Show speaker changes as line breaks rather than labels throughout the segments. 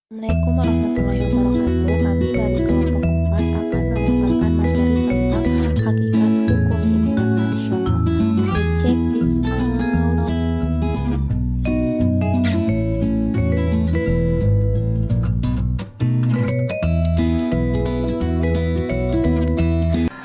Assalamualaikum warahmatullahi wabarakatuh. Kami dari kelompok 4 akan memaparkan materi tentang hakikat hukum internasional. Oke, check this out.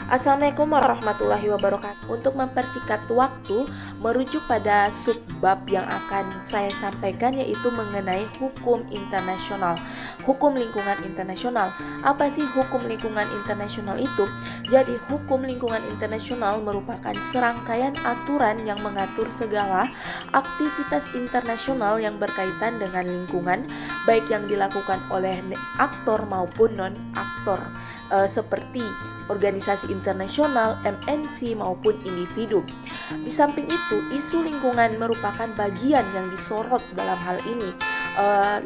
Assalamualaikum warahmatullahi wabarakatuh. Untuk mempersingkat waktu, merujuk pada subbab yang akan saya sampaikan yaitu mengenai hukum internasional. Hukum lingkungan internasional. Apa sih hukum lingkungan internasional itu? Jadi, hukum lingkungan internasional merupakan serangkaian aturan yang mengatur segala aktivitas internasional yang berkaitan dengan lingkungan, baik yang dilakukan oleh aktor maupun non-aktor, seperti organisasi internasional, MNC maupun individu. Di samping itu, isu lingkungan merupakan bagian yang disorot dalam hal ini.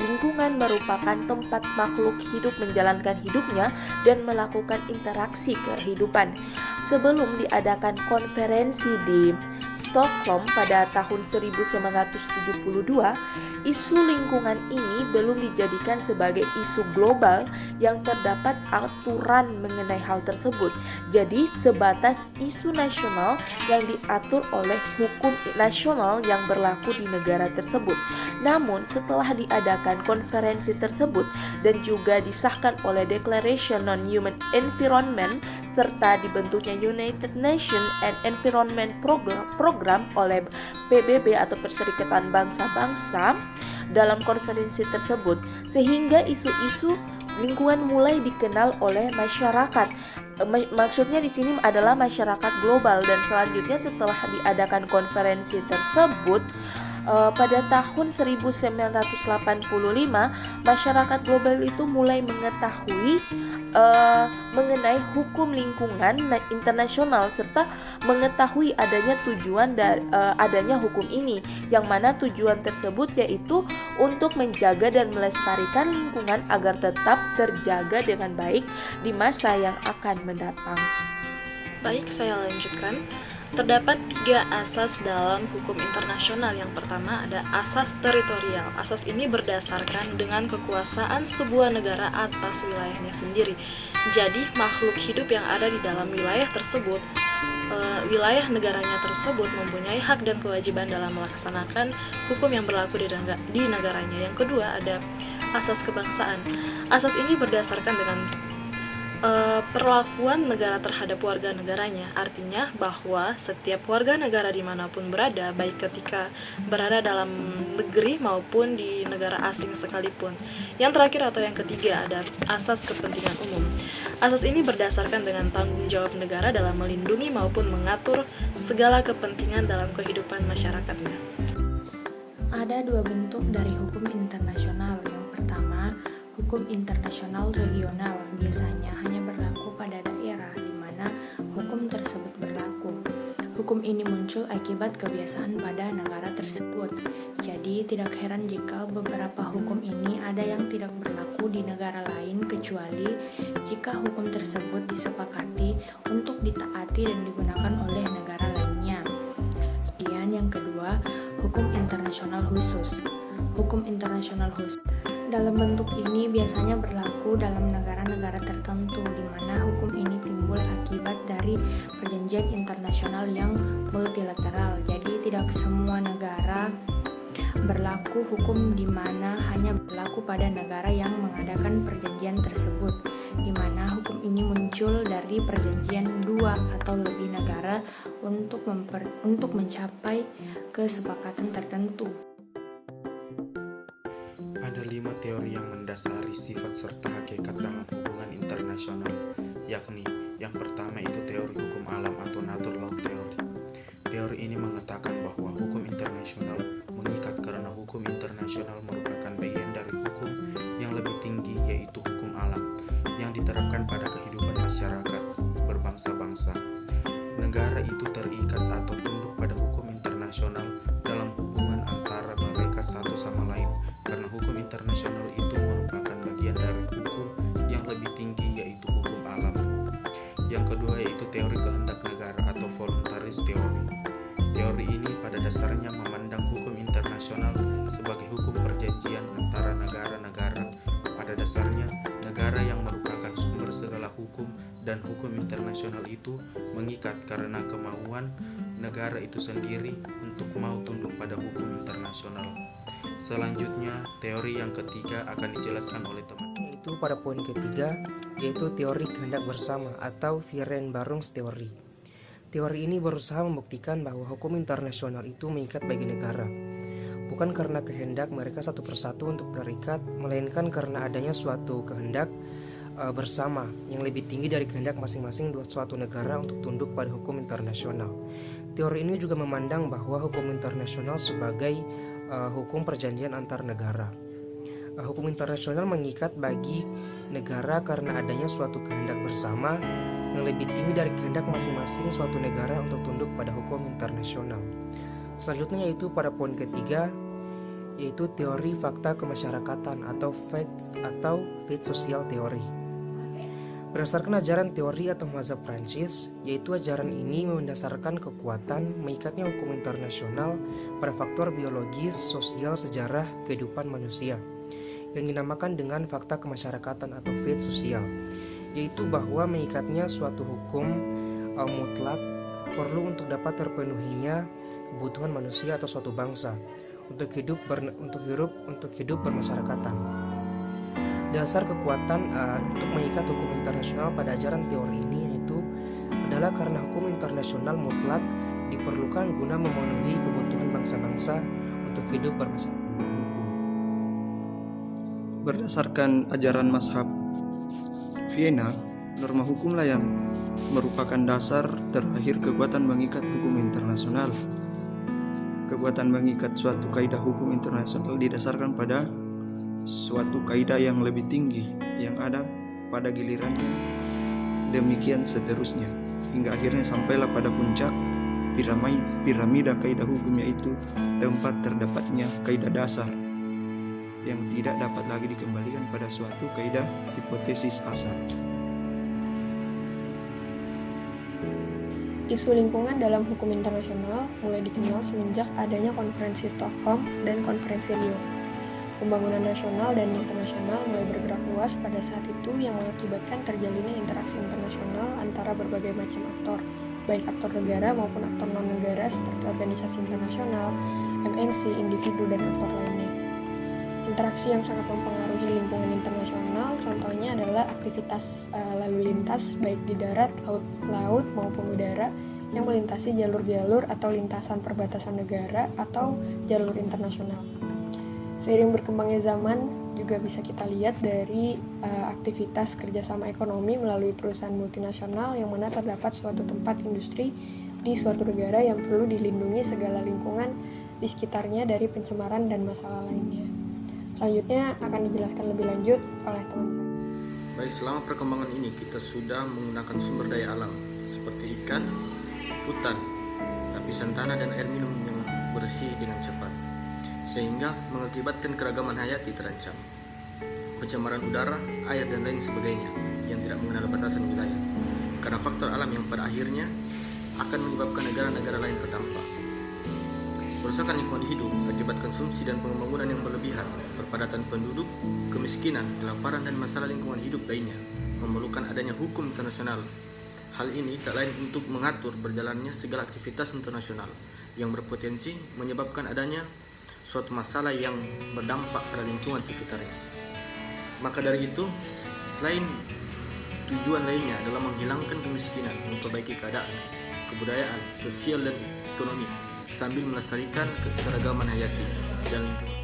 Lingkungan merupakan tempat makhluk hidup menjalankan hidupnya dan melakukan interaksi kehidupan. Sebelum diadakan konferensi di Stockholm pada tahun 1972, isu lingkungan ini belum dijadikan sebagai isu global yang terdapat aturan mengenai hal tersebut. Jadi sebatas isu nasional yang diatur oleh hukum nasional yang berlaku di negara tersebut. Namun setelah diadakan konferensi tersebut dan juga disahkan oleh Declaration on Human Environment serta dibentuknya United Nations and Environment Program oleh PBB atau Perserikatan Bangsa-Bangsa dalam konferensi tersebut, sehingga isu-isu lingkungan mulai dikenal oleh masyarakat. Maksudnya di sini adalah masyarakat global. Dan selanjutnya setelah diadakan konferensi tersebut, pada tahun 1985 masyarakat global itu mulai mengetahui mengenai hukum lingkungan internasional serta mengetahui adanya tujuan adanya hukum ini, yang mana tujuan tersebut yaitu untuk menjaga dan melestarikan lingkungan agar tetap terjaga dengan baik di masa yang akan mendatang.
Baik, saya lanjutkan. Terdapat 3 asas dalam hukum internasional. Yang pertama ada asas teritorial. Asas ini berdasarkan dengan kekuasaan sebuah negara atas wilayahnya sendiri. Jadi makhluk hidup yang ada di dalam wilayah tersebut, wilayah negaranya tersebut mempunyai hak dan kewajiban dalam melaksanakan hukum yang berlaku di negaranya. Yang kedua ada asas kebangsaan. Asas ini berdasarkan dengan perlakuan negara terhadap warga negaranya. Artinya bahwa setiap warga negara dimanapun berada, baik ketika berada dalam negeri maupun di negara asing sekalipun. Yang terakhir atau yang ketiga ada asas kepentingan umum. Asas ini berdasarkan dengan tanggung jawab negara dalam melindungi maupun mengatur segala kepentingan dalam kehidupan masyarakatnya.
Ada 2 bentuk dari hukum internasional. Yang pertama, hukum internasional regional biasanya hanya berlaku pada daerah di mana hukum tersebut berlaku. Hukum ini muncul akibat kebiasaan pada negara tersebut. Jadi tidak heran jika beberapa hukum ini ada yang tidak berlaku di negara lain kecuali jika hukum tersebut disepakati untuk ditaati dan digunakan oleh negara lainnya. Kemudian yang kedua, hukum internasional khusus. Hukum internasional khusus dalam bentuk ini biasanya berlaku dalam negara-negara tertentu di mana hukum ini timbul akibat dari perjanjian internasional yang multilateral. Jadi tidak semua negara berlaku hukum di mana hanya berlaku pada negara yang mengadakan perjanjian tersebut, di mana hukum ini muncul dari perjanjian 2 atau lebih negara untuk mencapai kesepakatan tertentu.
Ada 5 teori yang mendasari sifat serta hakikat dalam hubungan internasional, yakni yang pertama itu teori hukum alam atau natural law theory. Teori ini mengatakan bahwa hukum internasional mengikat karena hukum internasional merupakan bagian dari hukum yang lebih tinggi, yaitu hukum alam yang diterapkan pada kehidupan masyarakat berbangsa-bangsa. Negara itu terikat atau tunduk pada hukum internasional dalam hubungan antara mereka satu sama lain, karena hukum internasional itu merupakan bagian dari hukum yang lebih tinggi, yaitu hukum alam. Yang kedua yaitu teori kehendak negara atau voluntarist theory. Teori ini pada dasarnya memandang hukum internasional sebagai hukum perjanjian antara negara-negara pada dasarnya negara yang merupakan sumber segala hukum dan hukum internasional itu mengikat karena kemauan negara itu sendiri untuk mau tunduk pada hukum internasional. Selanjutnya, teori yang ketiga akan dijelaskan oleh teman.
Yaitu pada poin ketiga, yaitu teori kehendak bersama atau Vereenbarings teori. Teori ini berusaha membuktikan bahwa hukum internasional itu mengikat bagi negara, bukan karena kehendak mereka satu persatu untuk terikat, melainkan karena adanya suatu kehendak bersama yang lebih tinggi dari kehendak masing-masing suatu negara untuk tunduk pada hukum internasional. Teori ini juga memandang bahwa hukum internasional sebagai hukum perjanjian antar negara. Hukum internasional mengikat bagi negara karena adanya suatu kehendak bersama yang lebih tinggi dari kehendak masing-masing suatu negara untuk tunduk pada hukum internasional. Selanjutnya yaitu pada poin ketiga, yaitu teori fakta kemasyarakatan atau facts atau fait social theory. Berdasarkan ajaran teori atau mazhab Prancis, yaitu ajaran ini mendasarkan kekuatan mengikatnya hukum internasional pada faktor biologis, sosial, sejarah, kehidupan manusia, yang dinamakan dengan fakta kemasyarakatan atau fait sosial, yaitu bahwa mengikatnya suatu hukum mutlak perlu untuk dapat terpenuhinya kebutuhan manusia atau suatu bangsa untuk hidup bermasyarakatan. Dasar kekuatan untuk mengikat hukum internasional pada ajaran teori ini yaitu adalah karena hukum internasional mutlak diperlukan guna memenuhi kebutuhan bangsa-bangsa untuk hidup bermasyarakat.
Berdasarkan ajaran mazhab Vienna, norma hukumlah yang merupakan dasar terakhir kekuatan mengikat hukum internasional. Kekuatan mengikat suatu kaidah hukum internasional didasarkan pada suatu kaidah yang lebih tinggi yang ada pada gilirannya, demikian seterusnya, hingga akhirnya sampailah pada puncak piramida kaidah hukum, yaitu tempat terdapatnya kaidah dasar yang tidak dapat lagi dikembalikan pada suatu kaidah hipotesis asal.
Isu lingkungan dalam hukum internasional mulai dikenal semenjak adanya Konferensi Stockholm dan Konferensi Rio. Pembangunan nasional dan internasional mulai bergerak luas pada saat itu yang mengakibatkan terjalinnya interaksi internasional antara berbagai macam aktor, baik aktor negara maupun aktor non-negara seperti organisasi internasional, MNC, individu, dan aktor lainnya. Interaksi yang sangat mempengaruhi lingkungan internasional contohnya adalah aktivitas lalu lintas baik di darat, laut maupun udara yang melintasi jalur-jalur atau lintasan perbatasan negara atau jalur internasional. Seiring berkembangnya zaman juga bisa kita lihat dari aktivitas kerjasama ekonomi melalui perusahaan multinasional yang mana terdapat suatu tempat industri di suatu negara yang perlu dilindungi segala lingkungan di sekitarnya dari pencemaran dan masalah lainnya. Selanjutnya akan dijelaskan lebih lanjut oleh teman saya.
Baik, selama perkembangan ini kita sudah menggunakan sumber daya alam seperti ikan, hutan, lapisan tanah dan air minum yang bersih dengan cepat, sehingga mengakibatkan keragaman hayati terancam. Pencemaran udara, air dan lain sebagainya yang tidak mengenal batasan wilayah, karena faktor alam yang pada akhirnya akan menyebabkan negara-negara lain terdampak. Kerusakan lingkungan hidup akibat konsumsi dan pembangunan yang berlebihan, perpadatan penduduk, kemiskinan, kelaparan, dan masalah lingkungan hidup lainnya memerlukan adanya hukum internasional. Hal ini tak lain untuk mengatur berjalannya segala aktivitas internasional yang berpotensi menyebabkan adanya suatu masalah yang berdampak pada lingkungan sekitarnya. Maka dari itu, selain tujuan lainnya adalah menghilangkan kemiskinan, memperbaiki keadaan, kebudayaan, sosial, dan ekonomi, sambil melestarikan keragaman hayati dan lingkungan.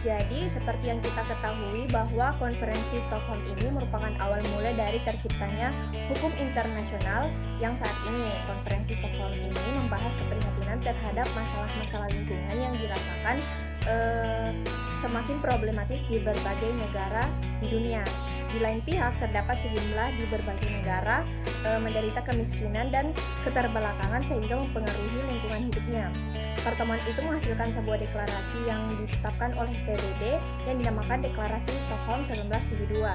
Jadi, seperti yang kita ketahui bahwa Konferensi Stockholm ini merupakan awal mula dari terciptanya hukum internasional yang saat ini Konferensi Stockholm ini membahas keprihatinan terhadap masalah-masalah lingkungan yang dirasakan semakin problematis di berbagai negara di dunia. Di lain pihak, terdapat sejumlah di berbagai negara menderita kemiskinan dan keterbelakangan sehingga mempengaruhi lingkungan hidupnya. Pertemuan itu menghasilkan sebuah deklarasi yang ditetapkan oleh PBB yang dinamakan Deklarasi Stockholm 1972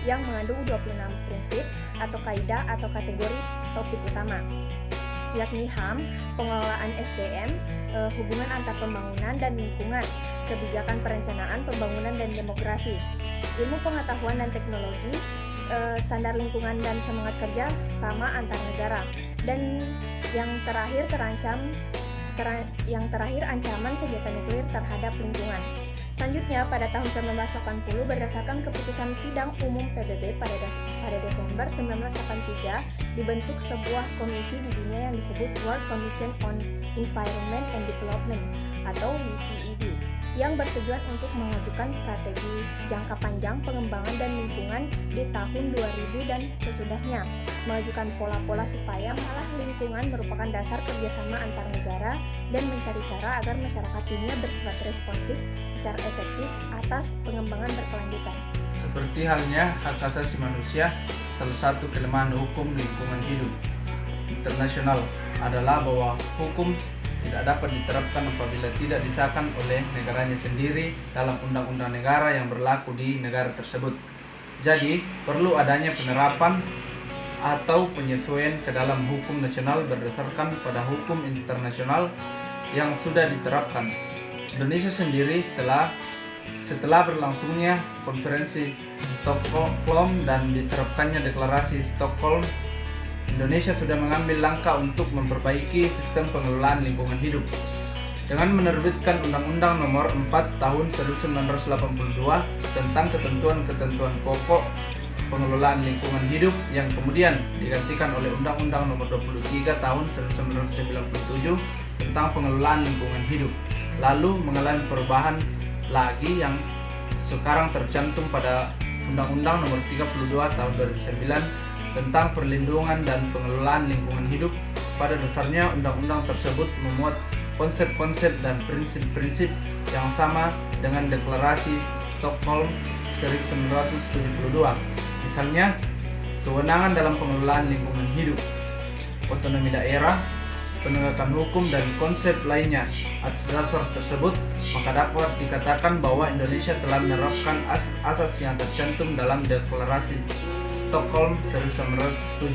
yang mengandung 26 prinsip atau kaidah atau kategori topik utama. yakni HAM, pengelolaan SDM, hubungan antar pembangunan dan lingkungan, kebijakan perencanaan pembangunan dan demografi, ilmu pengetahuan dan teknologi, standar lingkungan dan semangat kerja sama antar negara, dan yang terakhir ancaman senjata nuklir terhadap lingkungan. Selanjutnya, pada tahun 1980 berdasarkan keputusan Sidang Umum PBB pada Desember 1983 dibentuk sebuah komisi di dunia yang disebut World Commission on Environment and Development atau WCED yang bertujuan untuk mengajukan strategi jangka panjang pengembangan dan lingkungan di tahun 2000 dan sesudahnya, mengajukan pola-pola supaya masalah lingkungan merupakan dasar kerjasama antar negara dan mencari cara agar masyarakat dunia bersifat responsif secara efektif atas pengembangan berkelanjutan.
Seperti halnya hak asasi manusia, salah satu kelemahan hukum lingkungan hidup internasional adalah bahwa hukum tidak dapat diterapkan apabila tidak disahkan oleh negaranya sendiri dalam undang-undang negara yang berlaku di negara tersebut. Jadi, perlu adanya penerapan atau penyesuaian ke dalam hukum nasional berdasarkan pada hukum internasional yang sudah diterapkan. Indonesia sendiri setelah berlangsungnya konferensi Stockholm dan diterapkannya deklarasi Stockholm, Indonesia sudah mengambil langkah untuk memperbaiki sistem pengelolaan lingkungan hidup dengan menerbitkan Undang-Undang Nomor 4 Tahun 1982 tentang ketentuan-ketentuan pokok pengelolaan lingkungan hidup yang kemudian digantikan oleh Undang-Undang Nomor 23 Tahun 1997 tentang pengelolaan lingkungan hidup, lalu mengalami perubahan lagi yang sekarang tercantum pada Undang-Undang Nomor 32 Tahun 2009 tentang perlindungan dan pengelolaan lingkungan hidup. Pada dasarnya, undang-undang tersebut memuat konsep-konsep dan prinsip-prinsip yang sama dengan deklarasi Stockholm 1972. Misalnya, kewenangan dalam pengelolaan lingkungan hidup, otonomi daerah, penegakan hukum, dan konsep lainnya. Atas dasar tersebut, maka dapat dikatakan bahwa Indonesia telah menerapkan asas yang tercantum dalam deklarasi Stockholm 1972.